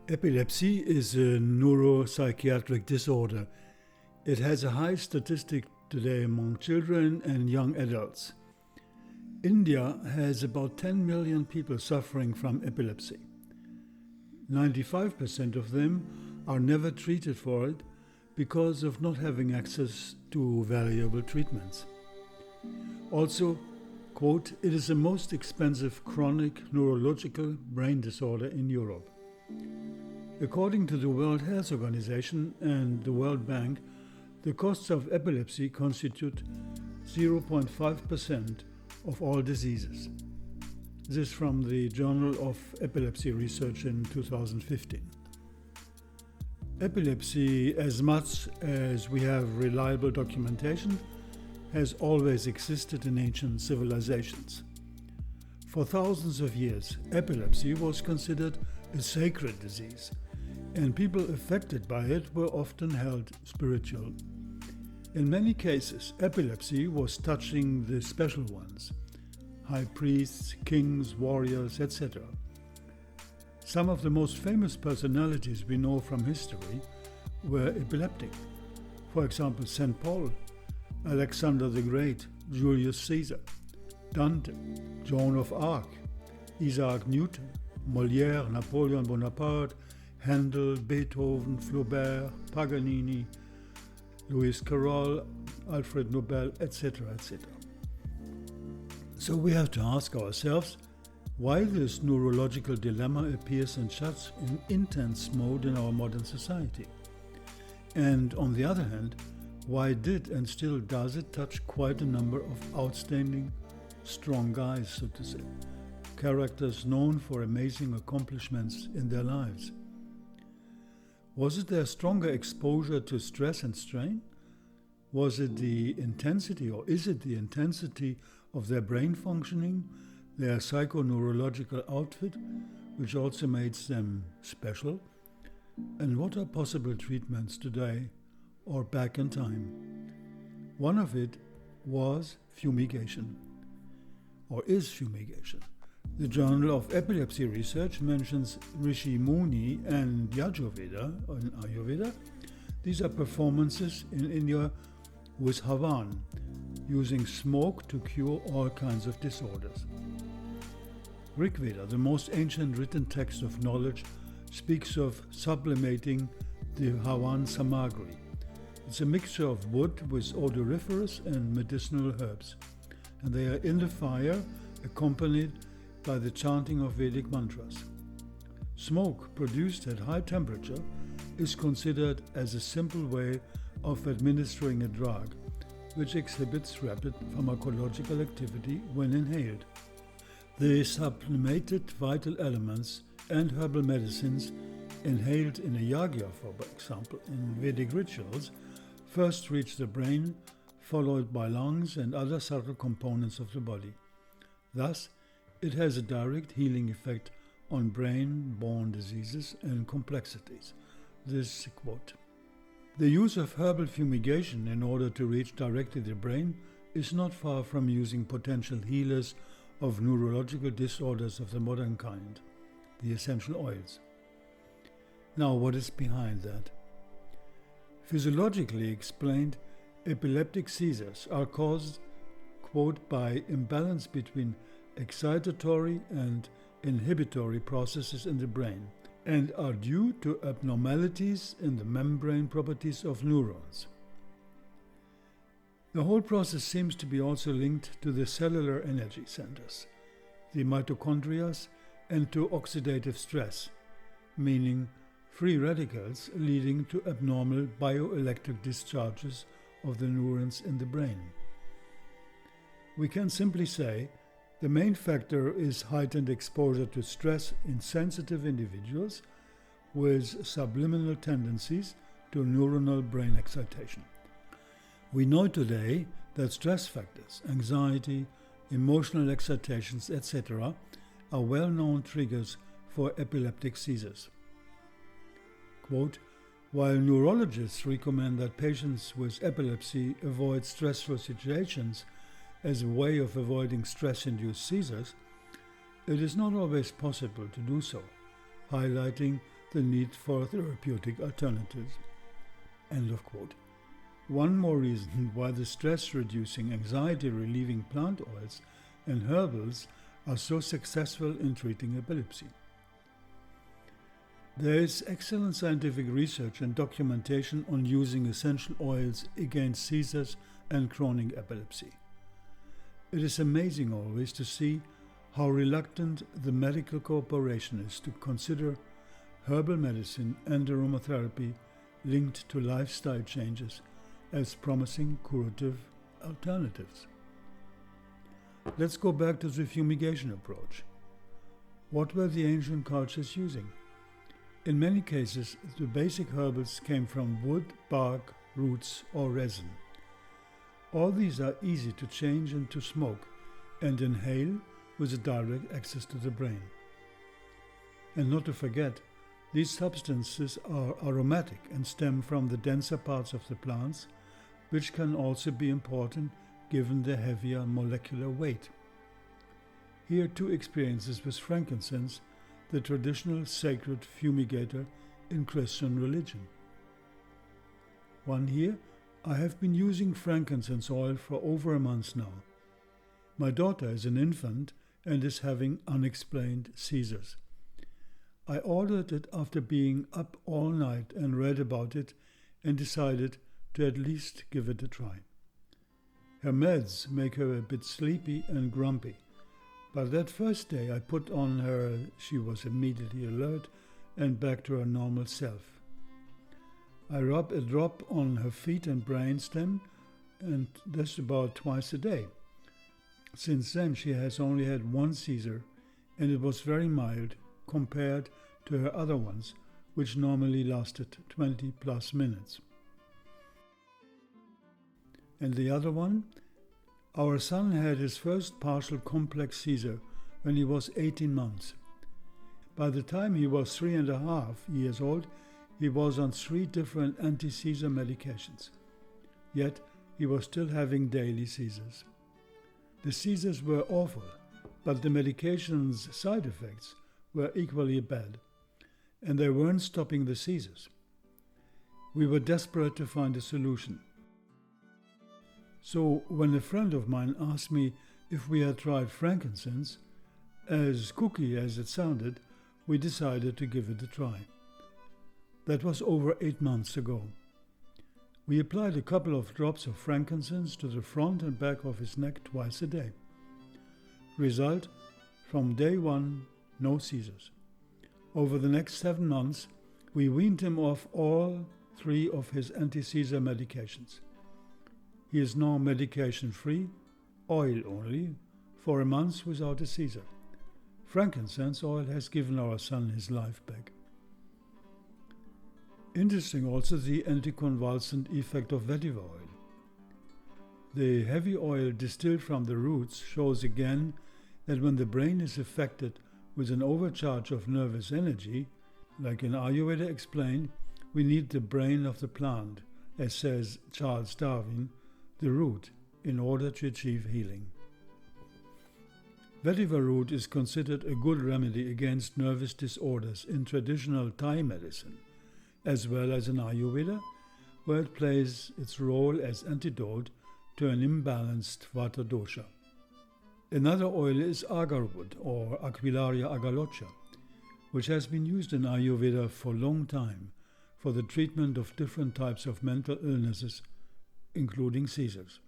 Epilepsy is a neuropsychiatric disorder. It has a high statistic today among children and young adults. India has about 10 million people suffering from epilepsy. 95% of them are never treated for it because of not having access to valuable treatments. Also, quote, it is the most expensive chronic neurological brain disorder in Europe. According to the World Health Organization and the World Bank, the costs of epilepsy constitute 0.5% of all diseases. This from the Journal of Epilepsy Research in 2015. Epilepsy, as much as we have reliable documentation, has always existed in ancient civilizations. For thousands of years, epilepsy was considered a sacred disease, and people affected by it were often held spiritual. In many cases, epilepsy was touching the special ones, high priests, kings, warriors, etc. Some of the most famous personalities we know from history were epileptic. For example, St. Paul, Alexander the Great, Julius Caesar, Dante, Joan of Arc, Isaac Newton, Molière, Napoleon Bonaparte, Handel, Beethoven, Flaubert, Paganini, Lewis Carroll, Alfred Nobel, etc., etc. So we have to ask ourselves why this neurological dilemma appears in such an intense mode in our modern society. And on the other hand, why did and still does it touch quite a number of outstanding, strong guys, so to say, characters known for amazing accomplishments in their lives? Was it their stronger exposure to stress and strain? Was it the intensity, or is it the intensity of their brain functioning, their psychoneurological outfit, which also makes them special? And what are possible treatments today or back in time? One of it was fumigation, or is fumigation. The Journal of Epilepsy Research mentions Rishi Muni and Yajurveda in Ayurveda. These are performances in India with Havan, using smoke to cure all kinds of disorders. Rigveda, the most ancient written text of knowledge, speaks of sublimating the Havan Samagri. It's a mixture of wood with odoriferous and medicinal herbs, and they are in the fire accompanied by the chanting of Vedic mantras. Smoke produced at high temperature is considered as a simple way of administering a drug, which exhibits rapid pharmacological activity when inhaled. The sublimated vital elements and herbal medicines inhaled in a yagya, for example, in Vedic rituals, first reach the brain, followed by lungs and other subtle components of the body. Thus, it has a direct healing effect on brain-borne diseases and complexities. This quote. The use of herbal fumigation in order to reach directly the brain is not far from using potential healers of neurological disorders of the modern kind, the essential oils. Now, what is behind that? Physiologically explained, epileptic seizures are caused, quote, by imbalance between excitatory and inhibitory processes in the brain, and are due to abnormalities in the membrane properties of neurons. The whole process seems to be also linked to the cellular energy centers, the mitochondria, and to oxidative stress, meaning free radicals leading to abnormal bioelectric discharges of the neurons in the brain. We can simply say the main factor is heightened exposure to stress in sensitive individuals with subliminal tendencies to neuronal brain excitation. We know today that stress factors, anxiety, emotional excitations, etc., are well-known triggers for epileptic seizures. Quote, while neurologists recommend that patients with epilepsy avoid stressful situations as a way of avoiding stress-induced seizures, it is not always possible to do so, highlighting the need for therapeutic alternatives. End of quote. One more reason why the stress-reducing, anxiety-relieving plant oils and herbals are so successful in treating epilepsy. There is excellent scientific research and documentation on using essential oils against seizures and chronic epilepsy. It is amazing always to see how reluctant the medical corporation is to consider herbal medicine and aromatherapy linked to lifestyle changes as promising curative alternatives. Let's go back to the fumigation approach. What were the ancient cultures using? In many cases, the basic herbals came from wood, bark, roots, or resin. All these are easy to change into smoke and inhale with a direct access to the brain. And not to forget, these substances are aromatic and stem from the denser parts of the plants, which can also be important given their heavier molecular weight. Here two experiences with frankincense, the traditional sacred fumigator in Christian religion. One here, I have been using frankincense oil for over a month now. My daughter is an infant and is having unexplained seizures. I ordered it after being up all night and read about it and decided to at least give it a try. Her meds make her a bit sleepy and grumpy, but that first day I put on her, she was immediately alert and back to her normal self. I rub a drop on her feet and brainstem, and that's about twice a day. Since then she has only had one seizure, and it was very mild compared to her other ones, which normally lasted 20 plus minutes. And the other one? Our son had his first partial complex seizure when he was 18 months. By the time he was 3.5 years old, he was on 3 different anti-seizure medications. Yet he was still having daily seizures. The seizures were awful, but the medication's side effects were equally bad, and they weren't stopping the seizures. We were desperate to find a solution. So when a friend of mine asked me if we had tried frankincense, as kooky as it sounded, we decided to give it a try. That was over 8 months ago. We applied a couple of drops of frankincense to the front and back of his neck twice a day. Result, from day one, no seizures. Over the next 7 months, we weaned him off all 3 of his anti-seizure medications. He is now medication-free, oil only, for a month without a seizure. Frankincense oil has given our son his life back. Interesting also the anticonvulsant effect of vetiver oil. The heavy oil distilled from the roots shows again that when the brain is affected with an overcharge of nervous energy, like in Ayurveda explained, we need the brain of the plant, as says Charles Darwin, the root, in order to achieve healing. Vetiver root is considered a good remedy against nervous disorders in traditional Thai medicine, as well as in Ayurveda, where it plays its role as antidote to an imbalanced Vata dosha. Another oil is agarwood or Aquilaria agalocha, which has been used in Ayurveda for a long time for the treatment of different types of mental illnesses, including seizures.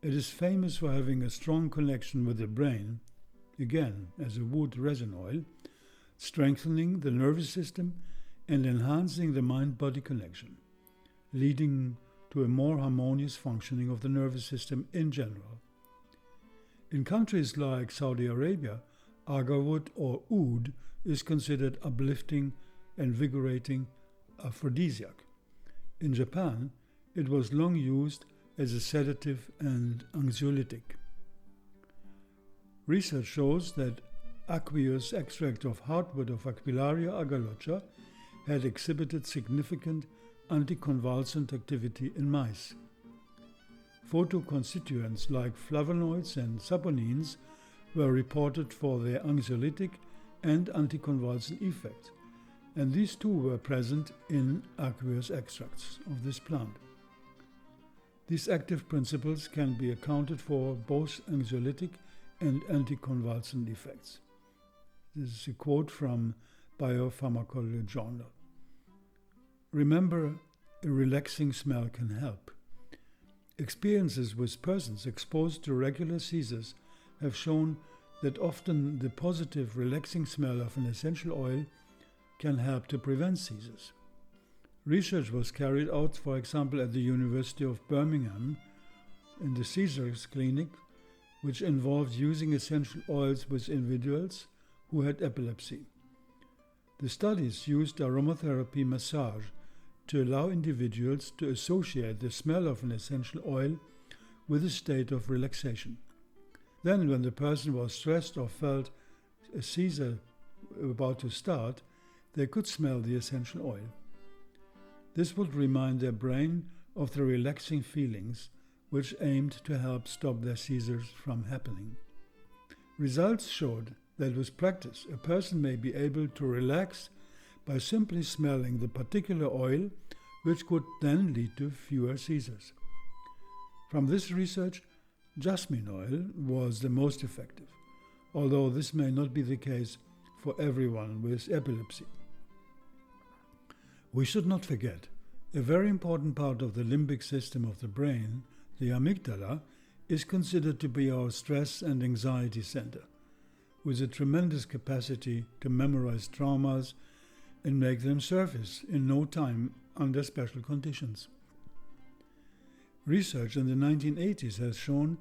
It is famous for having a strong connection with the brain, again as a wood resin oil, strengthening the nervous system and enhancing the mind-body connection, leading to a more harmonious functioning of the nervous system in general. In countries like Saudi Arabia, agarwood or oud is considered uplifting, invigorating, aphrodisiac. In Japan, it was long used as a sedative and anxiolytic. Research shows that aqueous extract of hardwood of Aquilaria agalocha had exhibited significant anticonvulsant activity in mice. Photoconstituents like flavonoids and saponins were reported for their anxiolytic and anticonvulsant effects, and these too were present in aqueous extracts of this plant. These active principles can be accounted for both anxiolytic and anticonvulsant effects. This is a quote from Biopharmacology Journal. Remember, a relaxing smell can help. Experiences with persons exposed to regular seizures have shown that often the positive, relaxing smell of an essential oil can help to prevent seizures. Research was carried out, for example, at the University of Birmingham in the Seizures clinic, which involved using essential oils with individuals who had epilepsy. The studies used aromatherapy massage to allow individuals to associate the smell of an essential oil with a state of relaxation. Then, when the person was stressed or felt a seizure about to start, they could smell the essential oil. This would remind their brain of the relaxing feelings which aimed to help stop their seizures from happening. Results showed that with practice, a person may be able to relax by simply smelling the particular oil, which could then lead to fewer seizures. From this research, jasmine oil was the most effective, although this may not be the case for everyone with epilepsy. We should not forget, a very important part of the limbic system of the brain, the amygdala, is considered to be our stress and anxiety center, with a tremendous capacity to memorize traumas and make them surface in no time under special conditions. Research in the 1980s has shown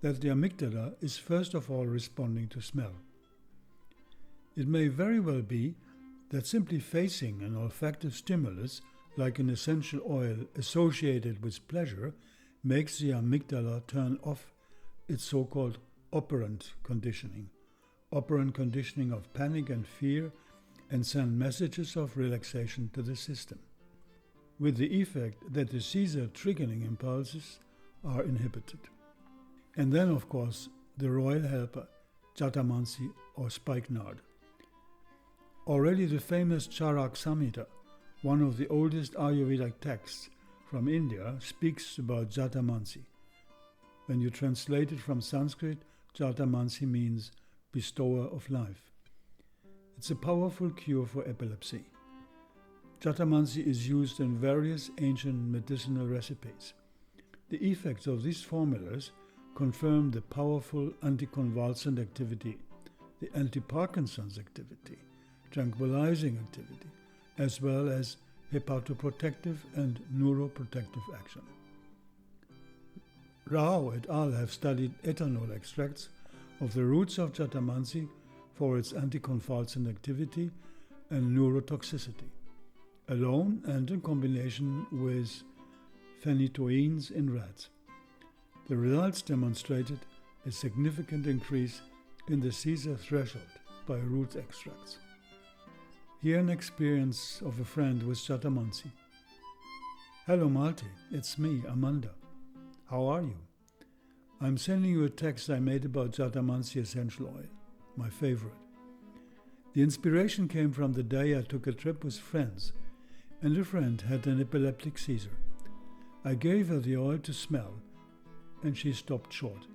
that the amygdala is first of all responding to smell. It may very well be that simply facing an olfactive stimulus like an essential oil associated with pleasure makes the amygdala turn off its so-called operant conditioning of panic and fear, and send messages of relaxation to the system, with the effect that the seizure triggering impulses are inhibited. And then, of course, the royal helper, Jatamansi or spikenard. Already the famous Charak Samhita, one of the oldest Ayurvedic texts from India, speaks about Jatamansi. When you translate it from Sanskrit, Jatamansi means bestower of life. It's a powerful cure for epilepsy. Jatamansi is used in various ancient medicinal recipes. The effects of these formulas confirm the powerful anticonvulsant activity, the anti-Parkinson's activity, tranquilizing activity, as well as hepatoprotective and neuroprotective action. Rao et al. Have studied ethanol extracts of the roots of Jatamansi for its anticonvulsant activity and neurotoxicity, alone and in combination with phenytoins in rats. The results demonstrated a significant increase in the seizure threshold by root extracts. Here an experience of a friend with Jatamansi. Hello Malte, it's me, Amanda. How are you? I'm sending you a text I made about Jatamansi essential oil, my favorite. The inspiration came from the day I took a trip with friends, and a friend had an epileptic seizure. I gave her the oil to smell, and she stopped short.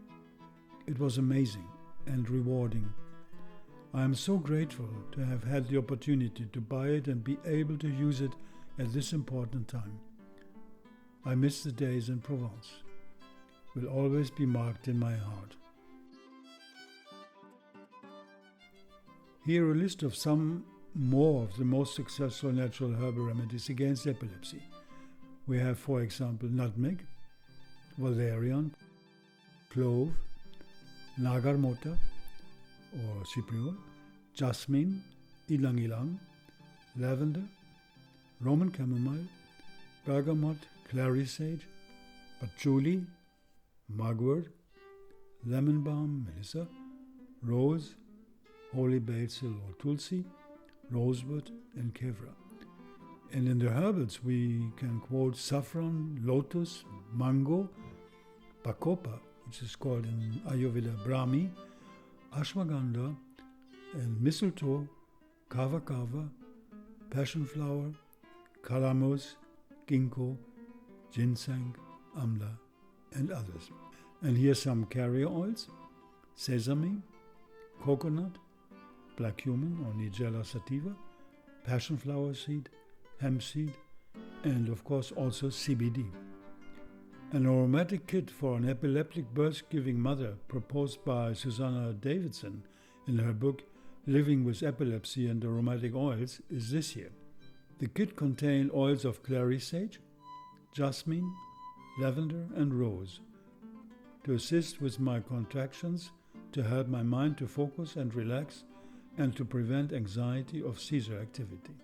It was amazing and rewarding. I am so grateful to have had the opportunity to buy it and be able to use it at this important time. I miss the days in Provence. Will always be marked in my heart. Here a list of some more of the most successful natural herbal remedies against epilepsy. We have, for example, nutmeg, valerian, clove, nagarmota or cipriol, jasmine, ilang-ilang, lavender, Roman chamomile, bergamot, clary sage, patchouli, mugwort, lemon balm, melissa, rose, holy basil or tulsi, rosewood, and kevra. And in the herbals we can quote saffron, lotus, mango, bacopa, which is called in Ayurveda brahmi, ashwagandha, and mistletoe, kava, passion flower, calamus, ginkgo, ginseng, amla, and others. And here's some carrier oils: sesame, coconut, black cumin or Nigella sativa, passion flower seed, hemp seed, and of course also CBD. An aromatic kit for an epileptic birth-giving mother proposed by Susanna Davidson in her book Living with Epilepsy and Aromatic Oils is this here. The kit contains oils of clary sage, jasmine, lavender and rose to assist with my contractions, to help my mind to focus and relax, and to prevent anxiety of seizure activity.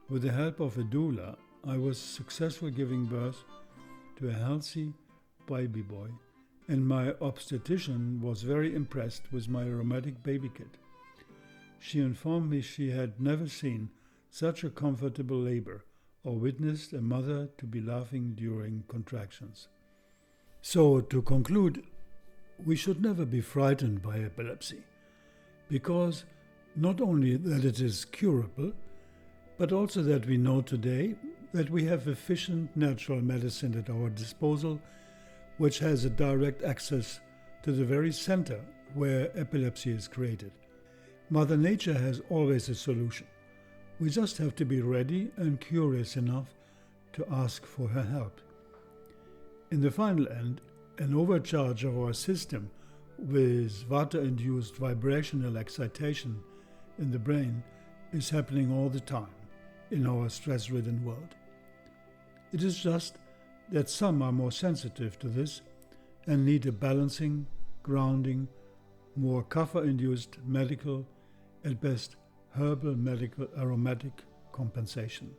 With the help of a doula, I was successful giving birth to a healthy baby boy, and my obstetrician was very impressed with my aromatic baby kit. She informed me she had never seen such a comfortable labor or witnessed a mother to be laughing during contractions. So, to conclude, we should never be frightened by epilepsy, because not only that it is curable, but also that we know today that we have efficient natural medicine at our disposal, which has a direct access to the very center where epilepsy is created. Mother Nature has always a solution. We just have to be ready and curious enough to ask for her help. In the final end, an overcharge of our system with Vata-induced vibrational excitation in the brain is happening all the time in our stress-ridden world. It is just that some are more sensitive to this and need a balancing, grounding, more kapha-induced medical, at best herbal medical aromatic compensation.